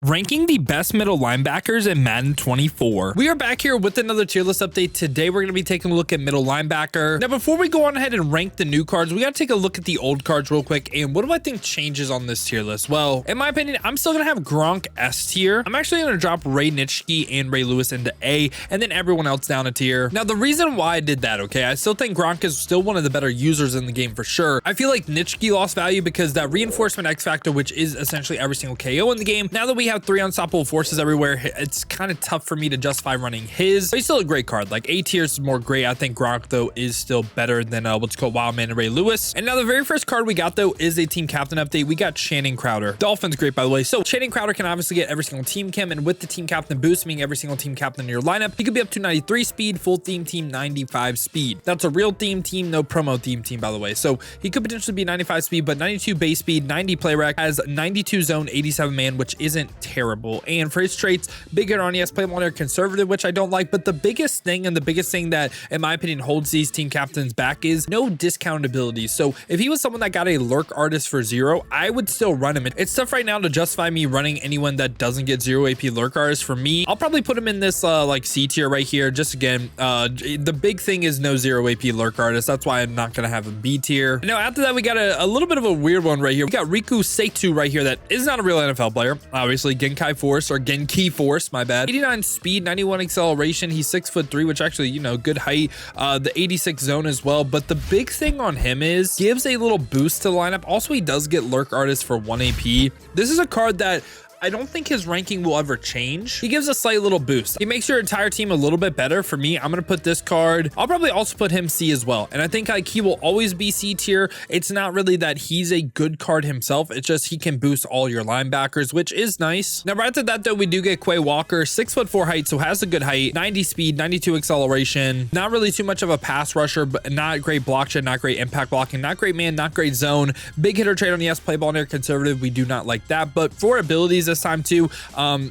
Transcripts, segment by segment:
Ranking the best middle linebackers in Madden 24. We are back here with another tier list update. Today we're going to be taking a look at middle linebacker. Now before we go on ahead and rank the new cards, we got to take a look at the old cards real quick. And what do I think changes on this tier list? Well, in my opinion, I'm still going to have Gronk S tier. I'm actually going to drop Ray Nitschke and Ray Lewis into A, and then everyone else down a tier. Now the reason why I did that, okay, I still think Gronk is still one of the better users in the game for sure. I feel like Nitschke lost value because that reinforcement X factor, which is essentially every single KO in the game. Now that we have 3 unstoppable forces everywhere, it's kind of tough for me to justify running his, but he's still a great card. Like A tier is more great. I think Gronk though is still better than what's called Wildman and Ray Lewis. And now the very first card we got though is a team captain update. We got Channing Crowder. Dolphins great, by the way. So Channing Crowder can obviously get every single team chem, and with the team captain boost, meaning every single team captain in your lineup, he could be up to 93 speed, full theme team 95 speed. That's a real theme team, no promo theme team, by the way. So he could potentially be 95 speed, but 92 base speed, 90 play rec, has 92 zone, 87 man, which isn't terrible. And for his traits, big hit on, yes, play ball near conservative, which I don't like, but the biggest thing and the biggest thing that in my opinion holds these team captains back is no discount abilities. So if he was someone that got a lurk artist for 0, I would still run him. It's tough right now to justify me running anyone that doesn't get 0 AP lurk artist. For me, I'll probably put him in this like C tier right here. Just again, the big thing is no 0 AP lurk artist. That's why I'm not gonna have a B tier. Now after that, we got a little bit of a weird one right here. We got RKU Satur right here that is not a real NFL player. Obviously Genkai Force, or Genki Force, my bad. 89 speed, 91 acceleration. He's 6'3", which actually, you know, good height. The 86 zone as well. But the big thing on him is gives a little boost to the lineup. Also, he does get lurk artist for 1 AP. This is a card that I don't think his ranking will ever change. He gives a slight little boost. He makes your entire team a little bit better. For me, I'm going to put this card. I'll probably also put him C as well. And I think like he will always be C tier. It's not really that he's a good card himself. It's just he can boost all your linebackers, which is nice. Now, right after that, though, we do get Quay Walker, 6'4" height, so has a good height, 90 speed, 92 acceleration. Not really too much of a pass rusher, but not great block shed, not great impact blocking, not great man, not great zone. Big hitter trade on yes, play ball near conservative. We do not like that. But for abilities, this time too,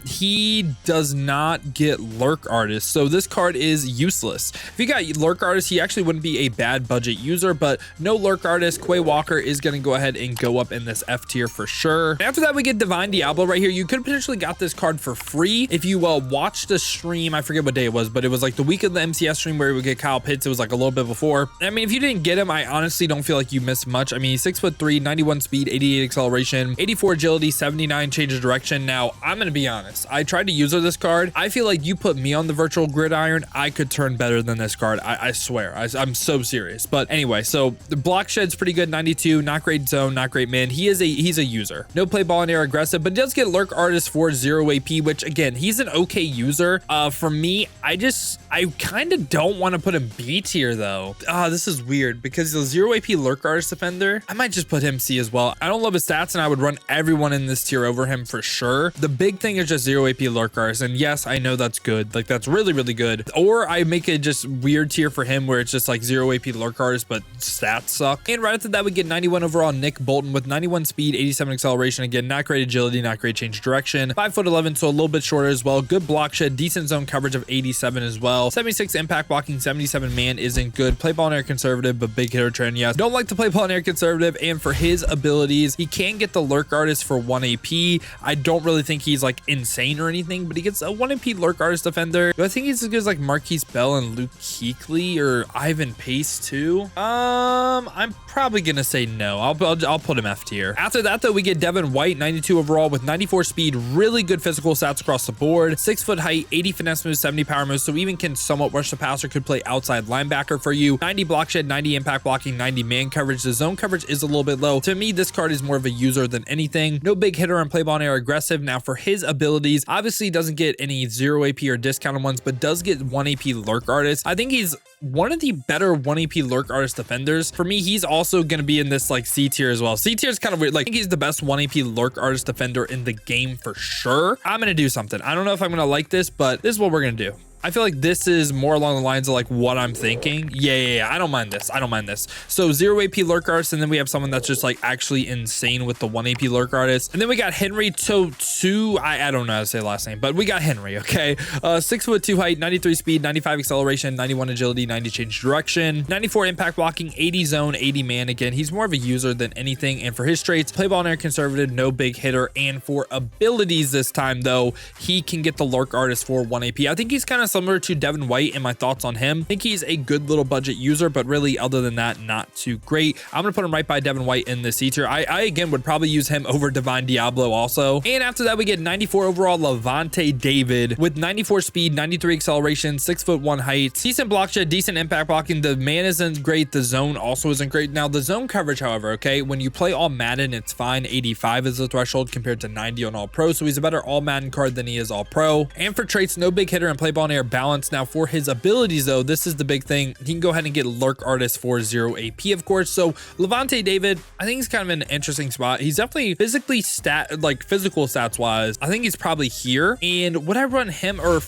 he does not get lurk artist, so this card is useless. If you got lurk artist, he actually wouldn't be a bad budget user, but no lurk artist. Quay Walker is going to go ahead and go up in this F tier for sure. After that, we get Divine Diablo right here. You could potentially got this card for free if you watched the stream. I forget what day it was, but it was like the week of the MCS stream where we would get Kyle Pitts. It was like a little bit before. I mean, if you didn't get him, I honestly don't feel like you missed much. I mean, he's 6'3", 91 speed, 88 acceleration, 84 agility, 79 change of direction. Now I'm going to be honest. I tried to use this card. I feel like you put me on the virtual gridiron, I could turn better than this card. I swear. I'm so serious. But anyway, so the block shed's pretty good. 92, not great zone, not great man. He's a user. No play ball in air aggressive, but does get lurk artist for 0 AP, which again, he's an okay user. For me, I kind of don't want to put him B tier though. This is weird because the 0 AP lurk artist defender, I might just put him C as well. I don't love his stats, and I would run everyone in this tier over him for sure. The big thing is just 0 AP lurk artist, and yes, I know that's good. Like that's really, really good. Or I make it just weird tier for him where it's just like 0 AP lurk artist, but stats suck. And right after that, we get 91 overall Nick Bolton with 91 speed, 87 acceleration. Again, not great agility, not great change of direction. 5'11", so a little bit shorter as well. Good block shed, decent zone coverage of 87 as well. 76 impact blocking, 77 man isn't good. Play ball in air conservative, but big hitter trend, yes. Don't like to play ball in air conservative. And for his abilities, he can get the lurk artist for 1 AP. I don't really think he's like insane or anything, but he gets a 1 AP lurk artist defender. Do I think he's as good as like Marquise Bell and Luke Kuechly or Ivan Pace too? I'm probably gonna say no. I'll put him F tier. After that though, we get Devonta White, 92 overall with 94 speed, really good physical stats across the board, 6 foot height, 80 finesse moves, 70 power moves, so even can somewhat rush the passer, could play outside linebacker for you. 90 block shed, 90 impact blocking, 90 man coverage. The zone coverage is a little bit low. To me, this card is more of a user than anything. No big hitter on play ball in air aggressive. Now for his abilities, obviously he doesn't get any 0 AP or discounted ones, but does get 1 AP lurk artist. I think he's one of the better 1 AP lurk artist defenders. For me, he's also going to be in this like C tier as well. C tier is kind of weird. Like I think he's the best 1 AP lurk artist defender in the game for sure. I'm going to do something. I don't know if I'm going to like this, but this is what we're going to do. I feel like this is more along the lines of like what I'm thinking. Yeah. I don't mind this. So 0 AP lurk artist, and then we have someone that's just like actually insane with the 1 AP lurk artist. And then we got Henry Totu. I don't know how to say the last name, but we got Henry, okay? 6'2" height, 93 speed, 95 acceleration, 91 agility, 90 change direction, 94 impact blocking, 80 zone, 80 man. Again, he's more of a user than anything. And for his traits, play ball in air, conservative, no big hitter. And for abilities this time though, he can get the lurk artist for 1 AP. I think he's kind of similar to Devon White in my thoughts on him. I think he's a good little budget user, but really other than that, not too great. I'm gonna put him right by Devon White in the C tier. I again would probably use him over Divine Diablo also. And after that, we get 94 overall Levante David with 94 speed, 93 acceleration, 6'1" height, decent block shed, decent impact blocking. The man isn't great. The zone also isn't great. Now the zone coverage, however, okay, when you play all Madden, it's fine. 85 is the threshold compared to 90 on all pro. So he's a better all Madden card than he is all pro. And for traits, no big hitter and play ball in air balance. Now for his abilities though, this is the big thing. He can go ahead and get lurk artist for 0 AP, of course. So Levante David, I think he's kind of in an interesting spot. He's definitely physically physical stats wise, I think he's probably here. And would I run him or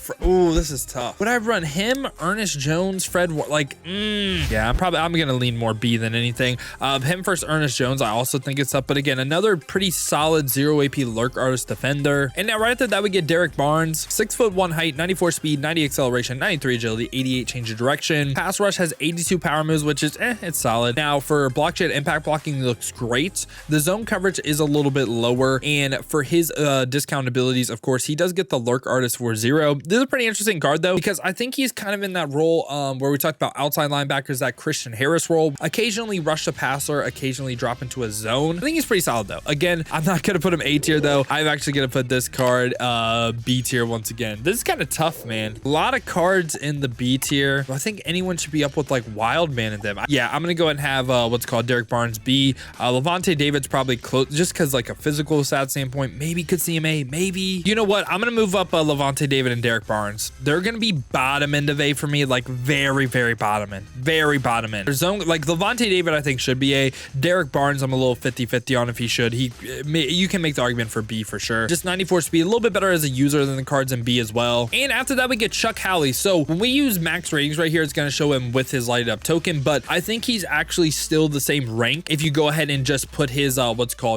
this is tough. Would I run him, Ernest Jones, Fred? Yeah, I'm gonna lean more B than anything. Him versus Ernest Jones, I also think it's up. But again, another pretty solid 0 AP lurk artist defender. And now right after that, we get Derek Barnes, 6'1" height, 94 speed, 90 acceleration, 93 agility, 88 change of direction. Pass rush has 82 power moves, which is it's solid. Now for block shed, impact blocking looks great. The zone coverage is a little bit lower, and for his discount abilities, of course, he does get the lurk artist for 0. This is a pretty interesting card though, because I think he's kind of in that role where we talked about outside linebackers, that Christian Harris role. Occasionally rush the passer, occasionally drop into a zone. I think he's pretty solid though. Again, I'm not gonna put him A tier though. I'm actually gonna put this card B tier once again. This is kind of tough, man. A lot of cards in the B tier. I think anyone should be up with like Wild Man in them. Yeah, I'm gonna go ahead and have what's called Derek Barnes B. Levante David's probably close, just because like a physical stat standpoint, maybe could see him A, maybe. You know what? I'm gonna move up Levante David and Derek Barnes. They're gonna be bottom end of A for me, like very bottom end, Their zone, like Levante David, I think should be A. Derek Barnes, I'm a little 50-50 on if he should. You can make the argument for B for sure. Just 94 speed, a little bit better as a user than the cards in B as well. And after that, we get Chuck Holee. So when we use max ratings right here, it's gonna show him with his lighted up token, but I think he's actually still the same rank if you go ahead and just put his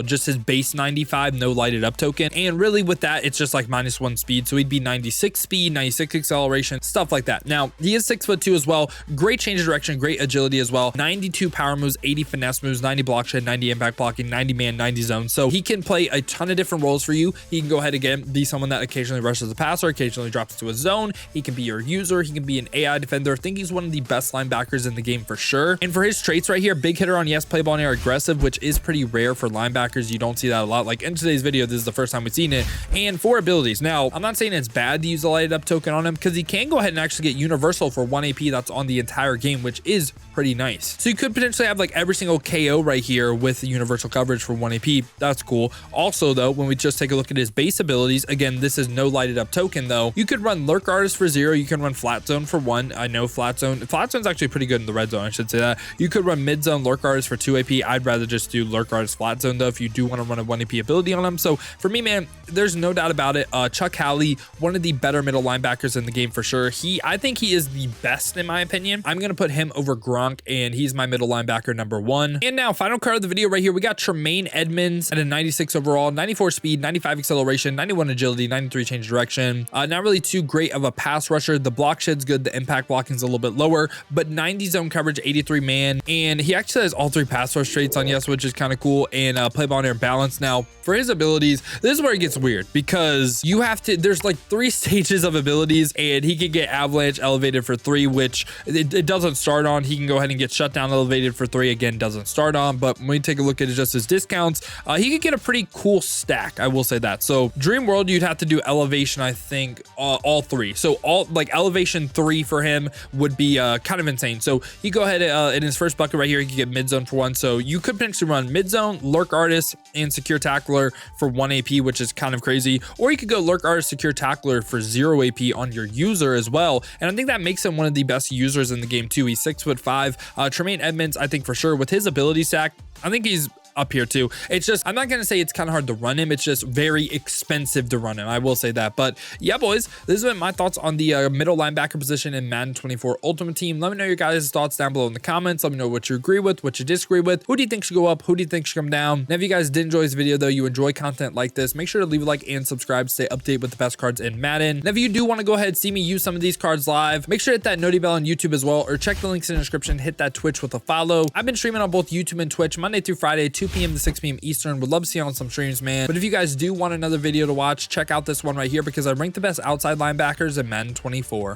just his base 95, no lighted up token. And really with that, it's just like -1 speed, so he'd be 96 speed, 96 acceleration, stuff like that. Now he is 6'2" as well, great change of direction, great agility as well, 92 power moves, 80 finesse moves, 90 block shed, 90 impact blocking, 90 man, 90 zone. So he can play a ton of different roles for you. He can go ahead again, be someone that occasionally rushes the passer, occasionally drops to a zone. He can be your user, he can be an AI defender. I think he's one of the best linebackers in the game for sure. And for his traits right here, big hitter on yes, play ball in air, aggressive, which is pretty rare for linebackers. You don't see that a lot. Like in today's video, this is the first time we've seen it. And for abilities, now I'm not saying it's bad to use a lighted up token on him, because he can go ahead and actually get universal for 1 AP that's on the entire game, which is pretty nice. So you could potentially have like every single KO right here with universal coverage for 1 AP. That's cool. Also though, when we just take a look at his base abilities, again, this is no lighted up token though. You could run lurk artist for 0. You can run flat zone for 1. I know flat zone's actually pretty good in the red zone, I should say that. You could run mid zone lurk artist for 2 AP. I'd rather just do lurk artist flat zone though if you do want to run a 1 AP ability on him. So for me, man, there's no doubt about it. Chuck Holee, one of the better middle linebackers in the game for sure. I think he is the best in my opinion. I'm gonna put him over Gronk, and he's my middle linebacker number 1. And now final card of the video right here, we got Tremaine Edmonds at a 96 overall, 94 speed, 95 acceleration, 91 agility, 93 change direction. Not really too great of a pass rusher. The block shed's good, the impact blocking is a little bit lower, but 90 zone coverage, 83 man, and he actually has all 3 pass rush traits on yes, which is kind of cool, and play ball in air balance. Now for his abilities, this is where it gets weird, because you have to, there's like 3 stages of abilities, and he could get avalanche elevated for 3, which it doesn't start on. He can go ahead and get shut down elevated for 3, again, doesn't start on. But when we take a look at just his discounts, he could get a pretty cool stack, I will say that. So Dream World, you'd have to do elevation, I think, all 3. So all like elevation 3 for him would be kind of insane. So he go ahead in his first bucket right here, he could get mid zone for 1. So you could potentially run mid zone, lurk artist, and secure tackler for 1 AP, which is kind of crazy. Or you could go lurk artist, secure tackler for 0 AP on your user as well. And I think that makes him one of the best users in the game too. He's 6'5". Tremaine Edmonds, I think for sure with his ability stack, I think he's up here too. It's just, I'm not going to say it's kind of hard to run him. It's just very expensive to run him. I will say that. But yeah, boys, this has been my thoughts on the middle linebacker position in Madden 24 Ultimate Team. Let me know your guys' thoughts down below in the comments. Let me know what you agree with, what you disagree with. Who do you think should go up? Who do you think should come down? And if you guys did enjoy this video though, you enjoy content like this, make sure to leave a like and subscribe to stay updated with the best cards in Madden. And if you do want to go ahead and see me use some of these cards live, make sure to hit that noti bell on YouTube as well, or check the links in the description, hit that Twitch with a follow. I've been streaming on both YouTube and Twitch Monday through Friday, 2 p.m. to 6 p.m. Eastern. Would love to see you on some streams, man. But if you guys do want another video to watch, check out this one right here because I ranked the best outside linebackers in Madden 24.